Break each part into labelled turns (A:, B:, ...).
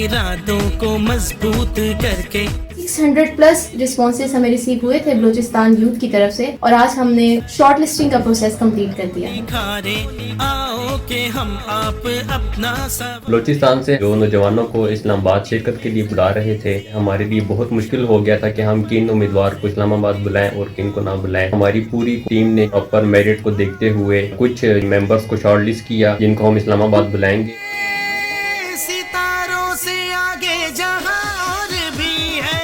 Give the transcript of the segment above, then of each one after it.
A: इरादों को मजबूत करके।
B: 600+ रिस्पॉन्सेज हमें रिसीव हुए थे बलूचिस्तान यूथ की तरफ से, और आज हमने शॉर्ट लिस्टिंग का प्रोसेस कंप्लीट कर दिया।
A: आओ के हम आप अपना सब।
C: बलूचिस्तान से जो नौजवानों को इस्लामाबाद शिरकत के लिए बुला रहे थे, हमारे लिए बहुत मुश्किल हो गया था कि हम किन उम्मीदवार को इस्लामाबाद बुलाएं और किन को ना बुलाएं। हमारी पूरी टीम ने प्रॉपर मेरिट को देखते हुए कुछ मेंबर्स को शॉर्टलिस्ट किया जिनको हम इस्लामाबाद बुलाएंगे।
A: सितारों से आगे जहां और भी है।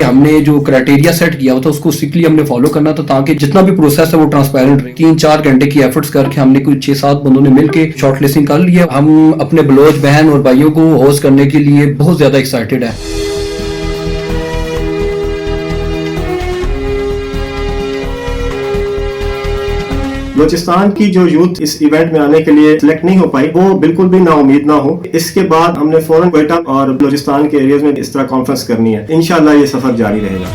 D: हमने जो क्राइटेरिया सेट किया हुआ था उसको स्ट्रिक्टली हमने फॉलो करना था, ताकि जितना भी प्रोसेस है वो ट्रांसपेरेंट रहे। 3-4 घंटे की एफर्ट्स करके हमने कुछ 6-7 बंदों ने मिलके शॉर्ट लिस्टिंग कर लिया। हम अपने बलोच बहन और भाइयों को होस्ट करने के लिए बहुत ज्यादा एक्साइटेड है।
E: बलूचिस्तान की जो यूथ इस इवेंट में आने के लिए सिलेक्ट नहीं हो पाई, वो बिल्कुल भी नाउम्मीद ना हो। इसके बाद हमने फौरन क्वेटा और बलूचिस्तान के एरियाज में इस तरह कॉन्फ्रेंस करनी है। इंशाल्लाह ये सफर जारी रहेगा।